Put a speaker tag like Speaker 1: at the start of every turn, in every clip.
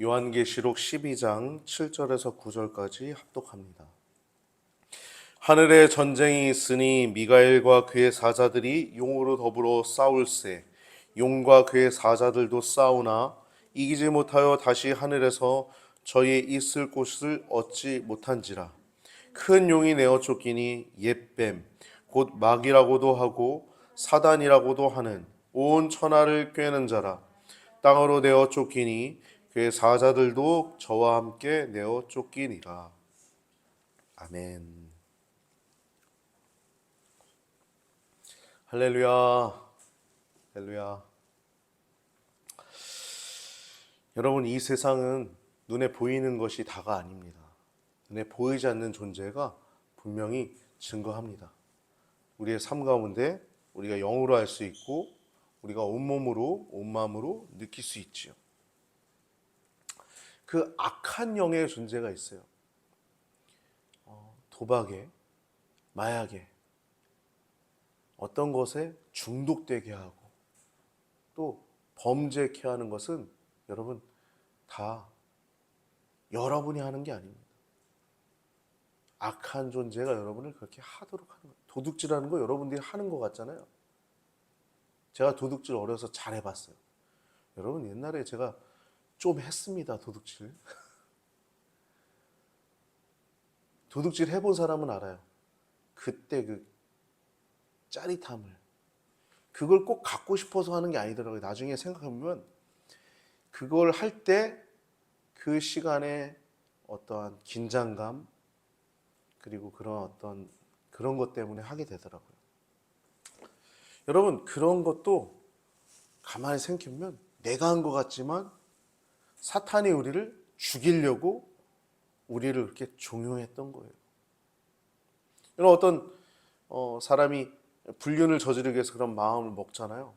Speaker 1: 요한계시록 12장 7절에서 9절까지 합독합니다. 하늘에 전쟁이 있으니 미가엘과 그의 사자들이 용으로 더불어 싸울세. 용과 그의 사자들도 싸우나 이기지 못하여 다시 하늘에서 저희 있을 곳을 얻지 못한지라. 큰 용이 내어 쫓기니 옛뱀 곧 마귀라고도 하고 사단이라고도 하는 온 천하를 꿰는 자라. 땅으로 내어 쫓기니 그의 사자들도 저와 함께 내어 쫓기니라. 아멘. 할렐루야. 할렐루야. 여러분, 이 세상은 눈에 보이는 것이 다가 아닙니다. 눈에 보이지 않는 존재가 분명히 증거합니다. 우리의 삶 가운데 우리가 영으로 알 수 있고 우리가 온몸으로 온 마음으로 느낄 수 있지요. 그 악한 영의 존재가 있어요. 도박에, 마약에, 어떤 것에 중독되게 하고 또 범죄케 하는 것은 여러분 다 여러분이 하는 게 아닙니다. 악한 존재가 여러분을 그렇게 하도록 하는 거예요. 도둑질하는 거 여러분들이 하는 것 같잖아요. 제가 도둑질 어려서 잘 해봤어요. 여러분, 옛날에 제가 좀 했습니다. 도둑질. 도둑질 해본 사람은 알아요. 그때 그 짜릿함을, 그걸 꼭 갖고 싶어서 하는 게 아니더라고요. 나중에 생각해보면 그걸 할 때 그 시간에 어떠한 긴장감 그리고 그런 것 때문에 하게 되더라고요. 여러분, 그런 것도 가만히 생각해보면 내가 한 것 같지만 사탄이 우리를 죽이려고 우리를 그렇게 종용했던 거예요. 여러분, 어떤 사람이 불륜을 저지르기 위해서 그런 마음을 먹잖아요.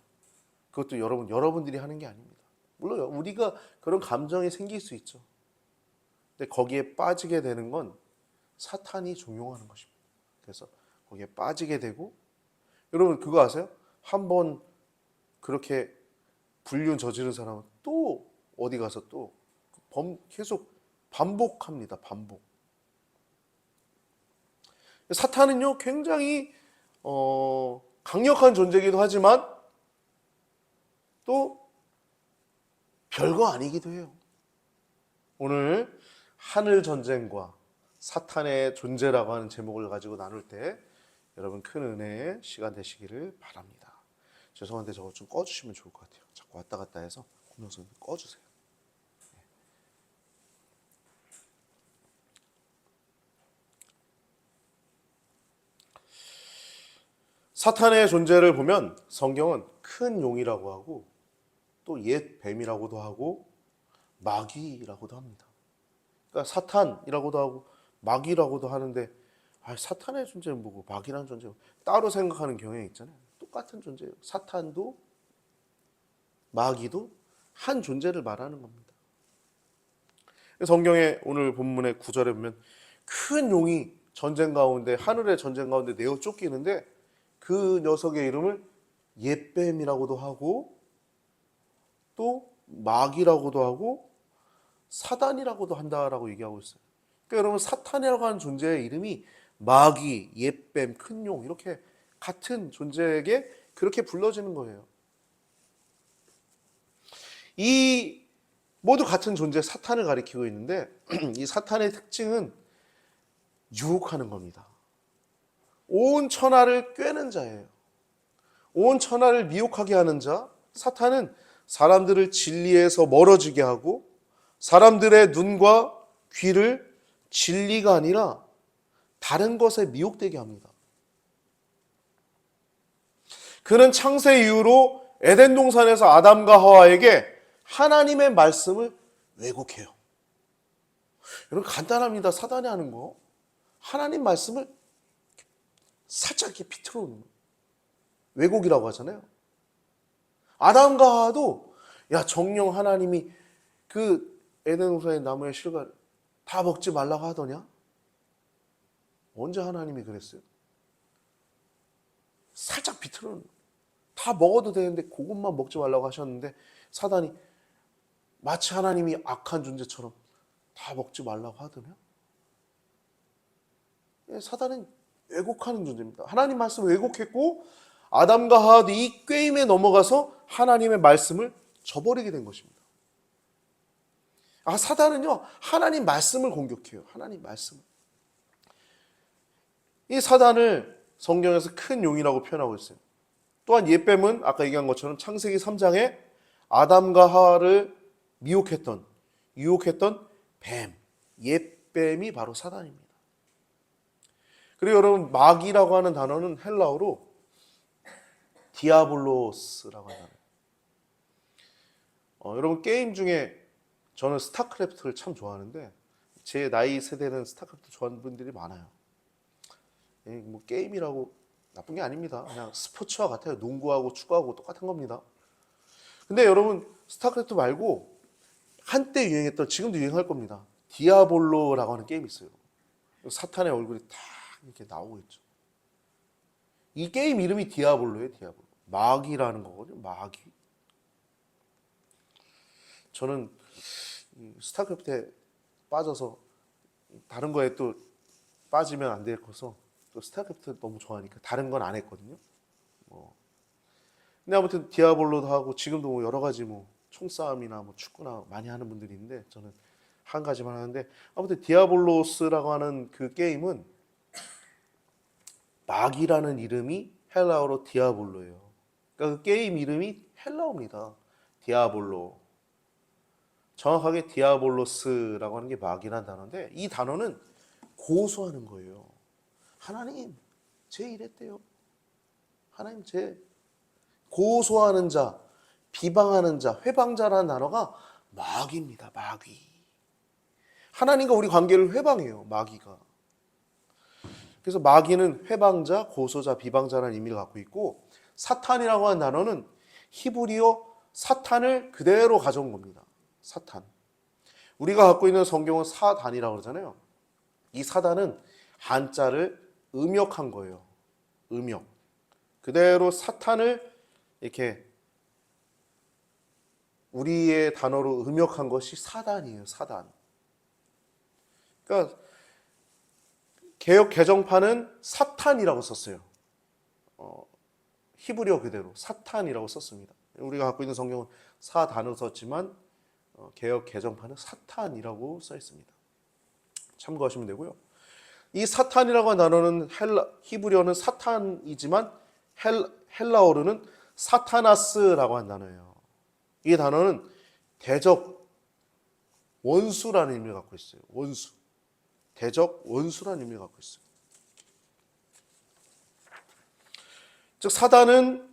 Speaker 1: 그것도 여러분들이 하는 게 아닙니다. 물론 우리가 그런 감정이 생길 수 있죠. 근데 거기에 빠지게 되는 건 사탄이 종용하는 것입니다. 그래서 거기에 빠지게 되고, 여러분 그거 아세요? 한번 그렇게 불륜 저지른 사람은 또 어디 가서 또 계속 반복합니다. 반복. 사탄은요 굉장히 강력한 존재이기도 하지만 또 별거 아니기도 해요. 오늘 하늘 전쟁과 사탄의 존재라고 하는 제목을 가지고 나눌 때 여러분 큰 은혜의 시간 되시기를 바랍니다. 죄송한데 저거 좀 꺼주시면 좋을 것 같아요. 자꾸 왔다 갔다 해서 공명선 꺼주세요. 사탄의 존재를 보면 성경은 큰 용이라고 하고 또 옛 뱀이라고도 하고 마귀라고도 합니다. 그러니까 사탄이라고도 하고 마귀라고도 하는데 사탄의 존재는 뭐고 마귀라는 존재는 따로 생각하는 경향이 있잖아요. 똑같은 존재예요. 사탄도 마귀도 한 존재를 말하는 겁니다. 성경의 오늘 본문의 9절에 보면 큰 용이 전쟁 가운데, 하늘의 전쟁 가운데 내어 쫓기는데 그 녀석의 이름을 옛뱀이라고도 하고 또 마귀라고도 하고 사단이라고도 한다라고 얘기하고 있어요. 그러니까 여러분, 사탄이라고 하는 존재의 이름이 마귀, 옛뱀, 큰 용 이렇게 같은 존재에게 그렇게 불러지는 거예요. 이 모두 같은 존재 사탄을 가리키고 있는데 이 사탄의 특징은 유혹하는 겁니다. 온 천하를 꿰는 자예요. 온 천하를 미혹하게 하는 자. 사탄은 사람들을 진리에서 멀어지게 하고 사람들의 눈과 귀를 진리가 아니라 다른 것에 미혹되게 합니다. 그는 창세 이후로 에덴 동산에서 아담과 하와에게 하나님의 말씀을 왜곡해요. 여러분, 간단합니다. 사단이 하는 거. 하나님 말씀을 살짝 이렇게 비틀어 놓는 거예요. 왜곡이라고 하잖아요. 아담과 하와도 정령 하나님이 그 에덴 동산의 나무의 실과를 다 먹지 말라고 하더냐? 언제 하나님이 그랬어요? 살짝 비틀어 놓는 거예요. 다 먹어도 되는데 그것만 먹지 말라고 하셨는데 사단이 마치 하나님이 악한 존재처럼 다 먹지 말라고 하더냐? 사단은 왜곡하는 존재입니다. 하나님 말씀을 왜곡했고 아담과 하와도 이 꾀임에 넘어가서 하나님의 말씀을 저버리게 된 것입니다. 사단은요, 하나님 말씀을 공격해요. 하나님 말씀을. 이 사단을 성경에서 큰 용이라고 표현하고 있어요. 또한 옛뱀은 아까 얘기한 것처럼 창세기 3장에 아담과 하와를 유혹했던 뱀, 옛뱀이 바로 사단입니다. 그리고 여러분, 마귀라고 하는 단어는 헬라어로 디아블로스라고 하는 단어예요. 여러분, 게임 중에 저는 스타크래프트를 참 좋아하는데 제 나이 세대는 스타크래프트 좋아하는 분들이 많아요. 뭐 게임이라고 나쁜 게 아닙니다. 그냥 스포츠와 같아요. 농구하고 축구하고 똑같은 겁니다. 근데 여러분, 스타크래프트 말고 한때 유행했던, 지금도 유행할 겁니다, 디아볼로라고 하는 게임이 있어요. 사탄의 얼굴이 딱 이렇게 나오고 있죠. 이 게임 이름이 디아볼로예요. 디아볼로. 마귀라는 거거든요. 마귀. 저는 스타크래프트에 빠져서 다른 거에 또 빠지면 안 되겠어서 또 스타크래프트 너무 좋아하니까 다른 건 안 했거든요. 근데 아무튼 디아볼로도 하고 지금도 뭐 여러 가지 뭐 총싸움이나 뭐 축구나 많이 하는 분들이 있는데 저는 한 가지만 하는데, 아무튼 디아볼로스라고 하는 그 게임은 마귀라는 이름이 헬라어로 디아볼로예요. 그러니까 그 게임 이름이 헬라어입니다. 디아볼로. 정확하게 디아볼로스라고 하는 게 마귀라는 단어인데, 이 단어는 고소하는 거예요. 하나님, 제 이랬대요. 하나님, 제 고소하는 자, 비방하는 자, 회방자라는 단어가 마귀입니다. 마귀. 하나님과 우리 관계를 회방해요. 마귀가. 그래서 마귀는 회방자, 고소자, 비방자라는 의미를 갖고 있고, 사탄이라고 하는 단어는 히브리어 사탄을 그대로 가져온 겁니다. 사탄. 우리가 갖고 있는 성경은 사단이라고 그러잖아요. 이 사단은 한자를 음역한 거예요. 음역. 그대로 사탄을 이렇게 우리의 단어로 음역한 것이 사단이에요. 사단. 그러니까 개역 개정판은 사탄이라고 썼어요. 히브리어 그대로 사탄이라고 썼습니다. 우리가 갖고 있는 성경은 사단으로 썼지만 개역 개정판은 사탄이라고 써 있습니다. 참고하시면 되고요. 이 사탄이라고 하는 단어는 히브리어는 사탄이지만 헬라어로는 사타나스라고 하는 단어예요. 이 단어는 대적 원수라는 의미를 갖고 있어요. 원수. 대적 원수라는 의미를 갖고 있어요. 즉 사탄은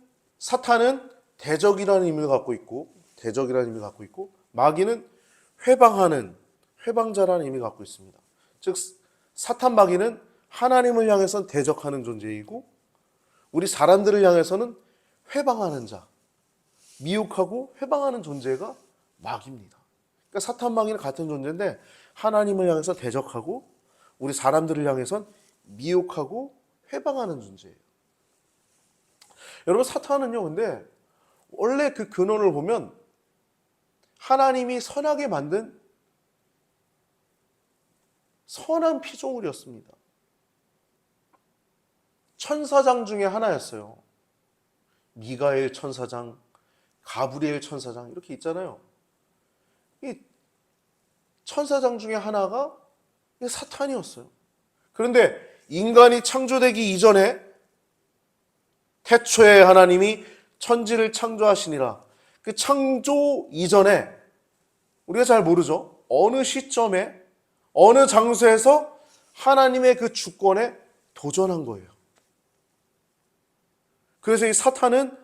Speaker 1: 대적이라는 의미를 갖고 있고, 마귀는 회방자라는 의미를 갖고 있습니다. 즉 사탄 마귀는 하나님을 향해서는 대적하는 존재이고, 우리 사람들을 향해서는 회방하는 자, 미혹하고 회방하는 존재가 마귀입니다. 그러니까 사탄 마귀는 같은 존재인데 하나님을 향해서 대적하고 우리 사람들을 향해서는 미혹하고 회방하는 존재예요. 여러분, 사탄은요, 근데 원래 그 근원을 보면 하나님이 선하게 만든 선한 피조물이었습니다. 천사장 중에 하나였어요. 미가엘 천사장, 가브리엘 천사장 이렇게 있잖아요. 이 천사장 중에 하나가 사탄이었어요. 그런데 인간이 창조되기 이전에 태초에 하나님이 천지를 창조하시니라. 그 창조 이전에 우리가 잘 모르죠. 어느 시점에 어느 장소에서 하나님의 그 주권에 도전한 거예요. 그래서 이 사탄은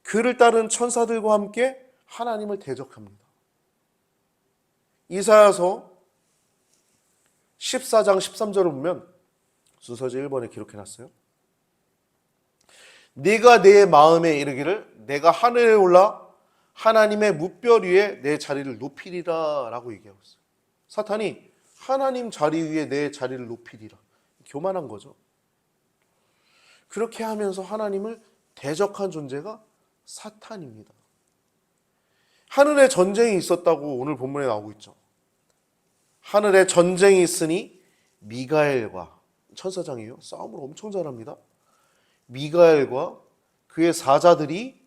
Speaker 1: 그를 따르는 천사들과 함께 하나님을 대적합니다. 이사야서 14장 13절을 보면 순서지 1번에 기록해놨어요. 네가 내 마음에 이르기를 내가 하늘에 올라 하나님의 뭇별 위에 내 자리를 높이리라 라고 얘기하고 있어요. 사탄이 하나님 자리 위에 내 자리를 높이리라. 교만한 거죠. 그렇게 하면서 하나님을 대적한 존재가 사탄입니다. 하늘에 전쟁이 있었다고 오늘 본문에 나오고 있죠. 하늘에 전쟁이 있으니 미가엘과, 천사장이에요. 싸움을 엄청 잘합니다. 미가엘과 그의 사자들이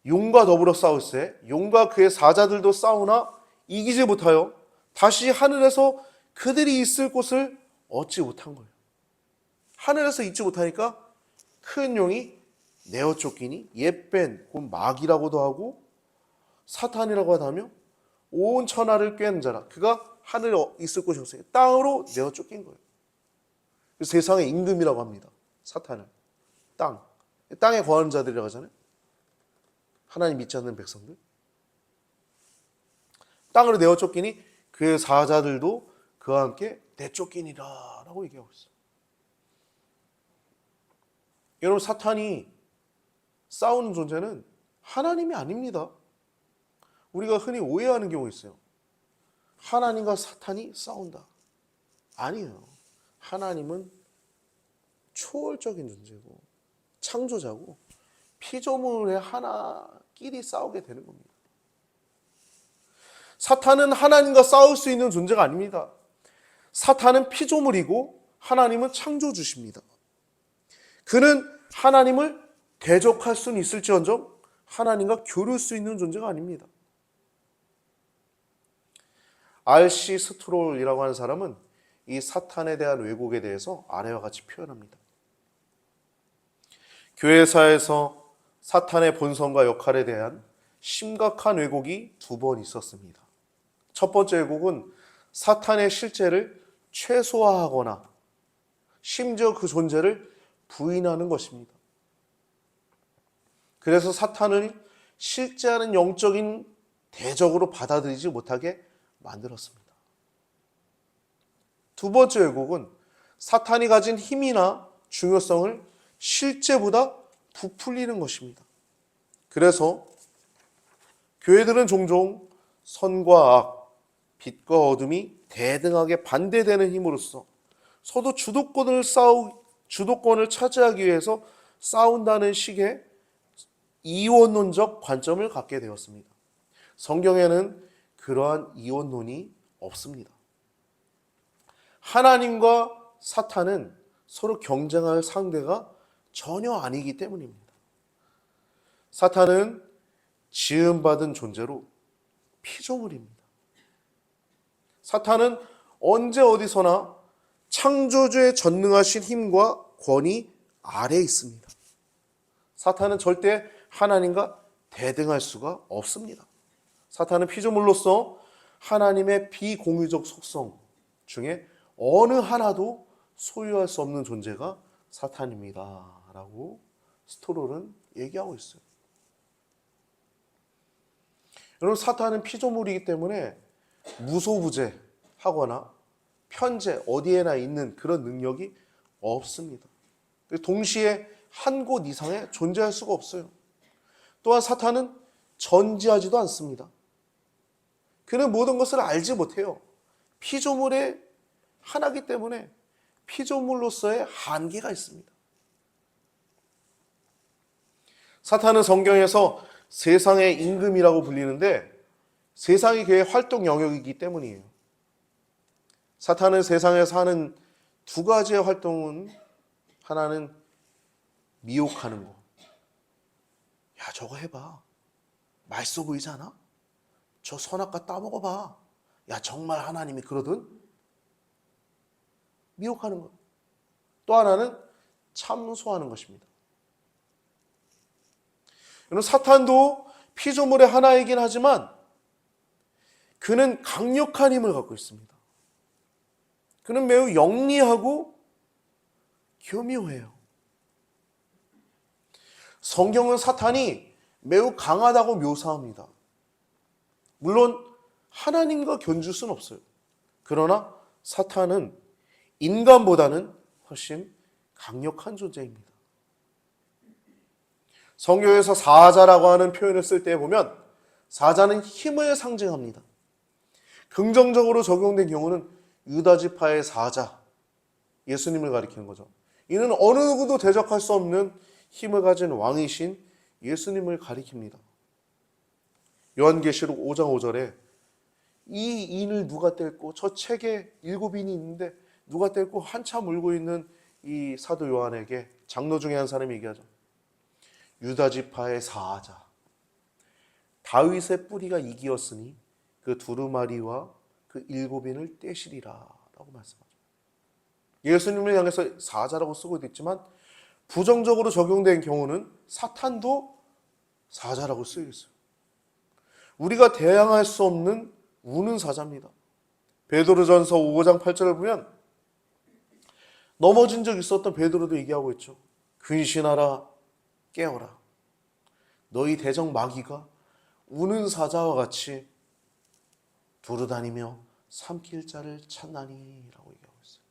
Speaker 1: 용과 더불어 싸울세 용과 그의 사자들도 싸우나 이기지 못하여 다시 하늘에서 그들이 있을 곳을 얻지 못한 거예요. 하늘에서 있지 못하니까 큰 용이 내어 쫓기니 옛벤, 곧 마귀라고도 하고 사탄이라고 하다며 온 천하를 꿰는 자라. 그가 하늘에 있을 곳이 없으니 땅으로 내어 쫓긴 거예요. 세상의 임금이라고 합니다. 사탄을. 땅에 거하는 자들이라고 하잖아요. 하나님 믿지 않는 백성들. 땅으로 내어 쫓기니 그의 사자들도 그와 함께 내쫓기니라 라고 얘기하고 있어요. 여러분, 사탄이 싸우는 존재는 하나님이 아닙니다. 우리가 흔히 오해하는 경우가 있어요. 하나님과 사탄이 싸운다. 아니에요. 하나님은 초월적인 존재고 창조자고 피조물의 하나끼리 싸우게 되는 겁니다. 사탄은 하나님과 싸울 수 있는 존재가 아닙니다. 사탄은 피조물이고 하나님은 창조주십니다. 그는 하나님을 대적할 수는 있을지언정 하나님과 교류할 수 있는 존재가 아닙니다. R.C. 스트롤이라고 하는 사람은 이 사탄에 대한 왜곡에 대해서 아래와 같이 표현합니다. 교회사에서 사탄의 본성과 역할에 대한 심각한 왜곡이 2번 있었습니다. 첫 번째 왜곡은 사탄의 실제를 최소화하거나 심지어 그 존재를 부인하는 것입니다. 그래서 사탄을 실제하는 영적인 대적으로 받아들이지 못하게 만들었습니다. 두 번째 왜곡은 사탄이 가진 힘이나 중요성을 실제보다 부풀리는 것입니다. 그래서 교회들은 종종 선과 악, 빛과 어둠이 대등하게 반대되는 힘으로써 서로 주도권을 차지하기 위해서 싸운다는 식의 이원론적 관점을 갖게 되었습니다. 성경에는 그러한 이원론이 없습니다. 하나님과 사탄은 서로 경쟁할 상대가 전혀 아니기 때문입니다. 사탄은 지음받은 존재로 피조물입니다. 사탄은 언제 어디서나 창조주의 전능하신 힘과 권위 아래에 있습니다. 사탄은 절대 하나님과 대등할 수가 없습니다. 사탄은 피조물로서 하나님의 비공유적 속성 중에 어느 하나도 소유할 수 없는 존재가 사탄입니다 라고 스토롤은 얘기하고 있어요. 여러분, 사탄은 피조물이기 때문에 무소부재하거나 편재 어디에나 있는 그런 능력이 없습니다. 동시에 한 곳 이상에 존재할 수가 없어요. 또한 사탄은 전지하지도 않습니다. 그는 모든 것을 알지 못해요. 피조물의 하나이기 때문에 피조물로서의 한계가 있습니다. 사탄은 성경에서 세상의 임금이라고 불리는데 세상이 그의 활동 영역이기 때문이에요. 사탄은 세상에서 하는 두 가지의 활동은 하나는 미혹하는 거. 야, 저거 해봐. 맛있어 보이지 않아? 저 선악과 따먹어봐. 야, 정말 하나님이 그러든? 미혹하는 것. 또 하나는 참소하는 것입니다. 여러분, 사탄도 피조물의 하나이긴 하지만 그는 강력한 힘을 갖고 있습니다. 그는 매우 영리하고 교묘해요. 성경은 사탄이 매우 강하다고 묘사합니다. 물론 하나님과 견줄 수는 없어요. 그러나 사탄은 인간보다는 훨씬 강력한 존재입니다. 성경에서 사자라고 하는 표현을 쓸 때 보면 사자는 힘을 상징합니다. 긍정적으로 적용된 경우는 유다지파의 사자, 예수님을 가리키는 거죠. 이는 어느 누구도 대적할 수 없는 힘을 가진 왕이신 예수님을 가리킵니다. 요한계시록 5장 5절에 이 인을 누가 뗄고, 저 책에 7인이 있는데 누가 뗄고 한참 울고 있는 이 사도 요한에게 장로 중에 한 사람이 얘기하죠. 유다 지파의 사자 다윗의 뿌리가 이기었으니 그 두루마리와 그 7인을 떼시리라 라고 말씀하죠. 예수님을 향해서 사자라고 쓰고 있지만 부정적으로 적용된 경우는 사탄도 사자라고 쓰여있어요. 우리가 대항할 수 없는 우는 사자입니다. 베드로전서 5장 8절을 보면 넘어진 적 있었던 베드로도 얘기하고 있죠. 근신하라 깨어라. 너희 대적 마귀가 우는 사자와 같이 두루다니며 삼킬 자를 찾나니 라고 얘기하고 있어요.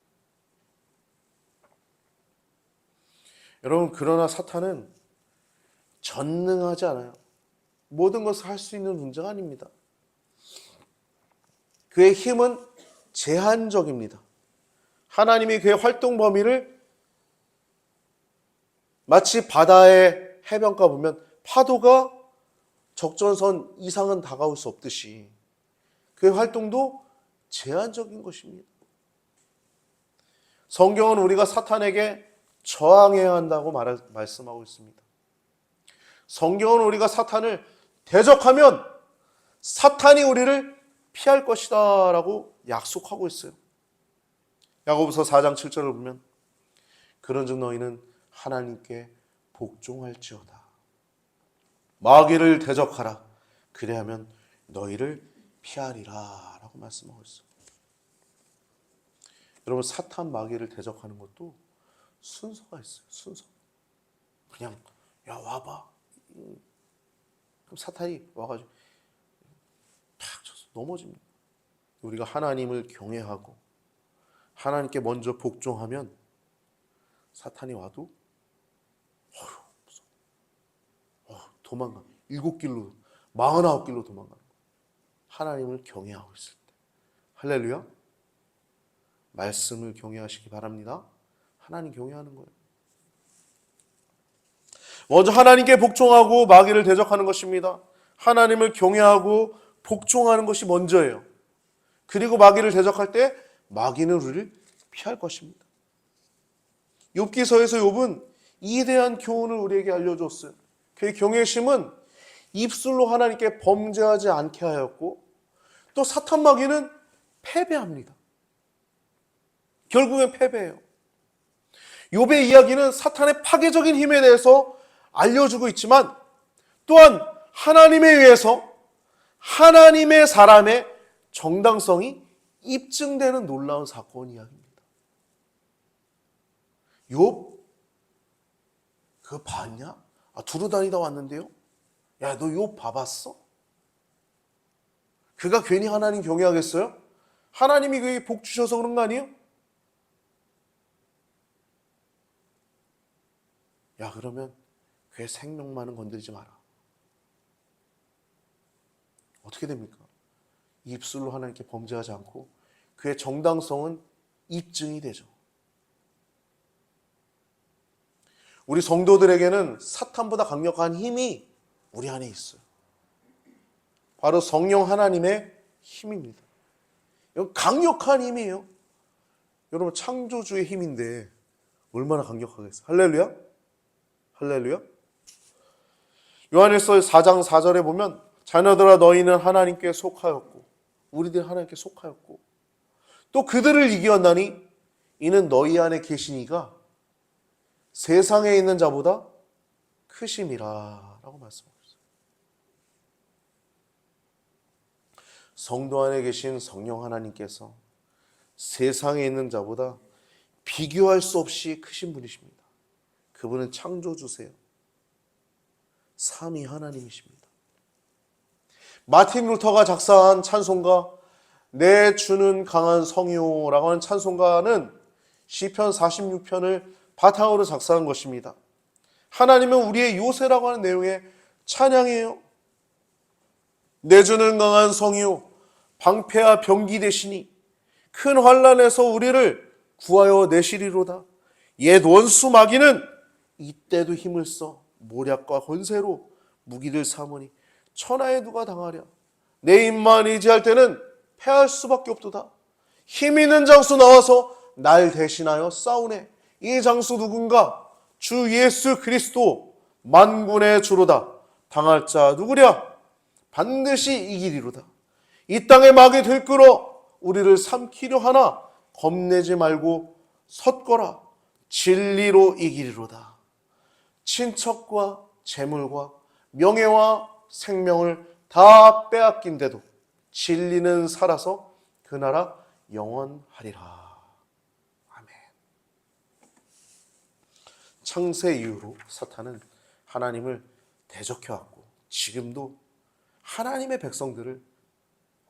Speaker 1: 여러분, 그러나 사탄은 전능하지 않아요. 모든 것을 할 수 있는 존재가 아닙니다. 그의 힘은 제한적입니다. 하나님이 그의 활동 범위를 마치 바다의 해변가 보면 파도가 적정선 이상은 다가올 수 없듯이 그의 활동도 제한적인 것입니다. 성경은 우리가 사탄에게 저항해야 한다고 말씀하고 있습니다. 성경은 우리가 사탄을 대적하면 사탄이 우리를 피할 것이다 라고 약속하고 있어요. 야고보서 4장 7절을 보면 그런즉 너희는 하나님께 복종할지어다. 마귀를 대적하라. 그래야면 너희를 피하리라 라고 말씀하고 있어요. 여러분, 사탄 마귀를 대적하는 것도 순서가 있어요. 순서. 그냥 야 와봐. 그럼 사탄이 와가지고 팍 쳐서 넘어집니다. 우리가 하나님을 경외하고 하나님께 먼저 복종하면 사탄이 와도 도망가. 7길로 49길로 도망가는 거예요. 하나님을 경외하고 있을 때. 할렐루야. 말씀을 경외하시기 바랍니다. 하나님 경외하는 거예요. 먼저 하나님께 복종하고 마귀를 대적하는 것입니다. 하나님을 경외하고 복종하는 것이 먼저예요. 그리고 마귀를 대적할 때 마귀는 우리를 피할 것입니다. 욥기서에서 욥은 이에 대한 교훈을 우리에게 알려줬어요. 그의 경외심은 입술로 하나님께 범죄하지 않게 하였고 또 사탄 마귀는 패배합니다. 결국엔 패배해요. 욥의 이야기는 사탄의 파괴적인 힘에 대해서 알려주고 있지만 또한 하나님에 의해서 하나님의 사람의 정당성이 입증되는 놀라운 사건 이야기입니다. 욥? 그거 봤냐? 두루다니다 왔는데요? 야, 너 욥 봐봤어? 그가 괜히 하나님 경외하겠어요? 하나님이 그에게 복 주셔서 그런 거 아니에요? 야, 그러면 그의 생명만은 건드리지 마라. 어떻게 됩니까? 입술로 하나님께 범죄하지 않고 그의 정당성은 입증이 되죠. 우리 성도들에게는 사탄보다 강력한 힘이 우리 안에 있어요. 바로 성령 하나님의 힘입니다. 이건 강력한 힘이에요. 여러분, 창조주의 힘인데 얼마나 강력하겠어요. 할렐루야? 할렐루야? 요한일서 4장 4절에 보면 자녀들아 너희는 하나님께 속하였고 우리들이 하나님께 속하였고 또 그들을 이기었나니 이는 너희 안에 계신 이가 세상에 있는 자보다 크심이라 라고 말씀하셨어요. 성도 안에 계신 성령 하나님께서 세상에 있는 자보다 비교할 수 없이 크신 분이십니다. 그분은 창조주세요. 삼위 하나님이십니다. 마틴 루터가 작사한 찬송가 내 주는 강한 성이요라고 하는 찬송가는 시편 46편을 바탕으로 작사한 것입니다. 하나님은 우리의 요새라고 하는 내용의 찬양이에요. 내 주는 강한 성이요 방패와 병기 되시니 큰 환난에서 우리를 구하여 내시리로다. 옛 원수 마귀는 이때도 힘을 써 모략과 권세로 무기를 삼으니 천하에 누가 당하랴. 내 입만 의지할 때는 패할 수밖에 없도다. 힘 있는 장수 나와서 날 대신하여 싸우네. 이 장수 누군가? 주 예수 그리스도 만군의 주로다. 당할 자 누구랴? 반드시 이기리로다. 이 땅의 막이 들끓어 우리를 삼키려 하나 겁내지 말고 섰거라. 진리로 이기리로다. 친척과 재물과 명예와 생명을 다 빼앗긴데도 진리는 살아서 그 나라 영원하리라. 아멘. 창세 이후로 사탄은 하나님을 대적해왔고 지금도 하나님의 백성들을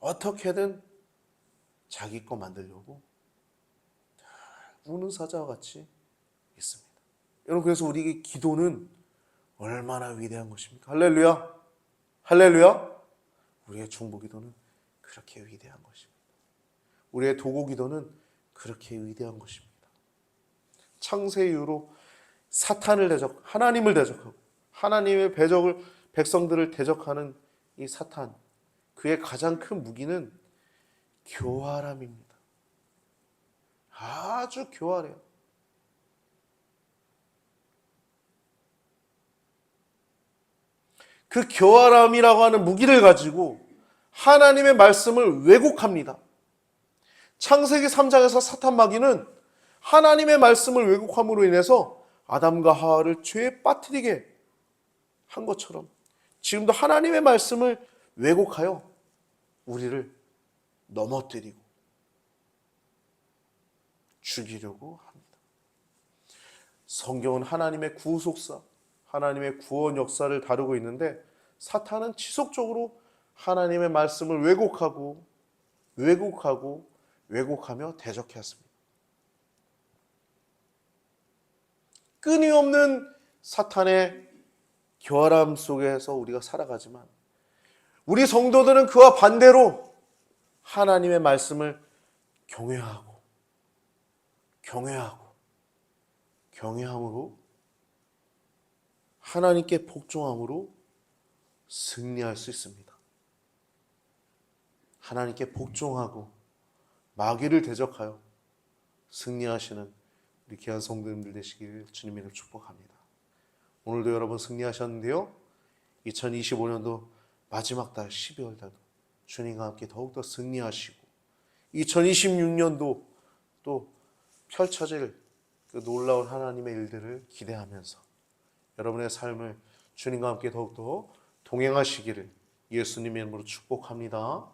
Speaker 1: 어떻게든 자기 거 만들려고 우는 사자와 같이 있습니다. 여러분, 그래서 우리의 기도는 얼마나 위대한 것입니까? 할렐루야. 할렐루야. 우리의 중보 기도는 그렇게 위대한 것입니다. 우리의 도고 기도는 그렇게 위대한 것입니다. 창세 이후로 사탄을 하나님을 대적하고 하나님의 백성들을 대적하는 이 사탄, 그의 가장 큰 무기는 교활함입니다. 아주 교활해요. 그 교활함이라고 하는 무기를 가지고 하나님의 말씀을 왜곡합니다. 창세기 3장에서 사탄 마귀는 하나님의 말씀을 왜곡함으로 인해서 아담과 하와를 죄에 빠뜨리게 한 것처럼 지금도 하나님의 말씀을 왜곡하여 우리를 넘어뜨리고 죽이려고 합니다. 성경은 하나님의 구속사, 하나님의 구원 역사를 다루고 있는데 사탄은 지속적으로 하나님의 말씀을 왜곡하며 대적해왔습니다. 끊임없는 사탄의 교활함 속에서 우리가 살아가지만 우리 성도들은 그와 반대로 하나님의 말씀을 경외함으로 하나님께 복종함으로 승리할 수 있습니다. 하나님께 복종하고 마귀를 대적하여 승리하시는 우리 귀한 성도님들 되시기를 주님의 이름으로 축복합니다. 오늘도 여러분 승리하셨는데요. 2025년도 마지막 달 12월 달도 주님과 함께 더욱더 승리하시고 2026년도 또 펼쳐질 그 놀라운 하나님의 일들을 기대하면서 여러분의 삶을 주님과 함께 더욱더 동행하시기를 예수님의 이름으로 축복합니다.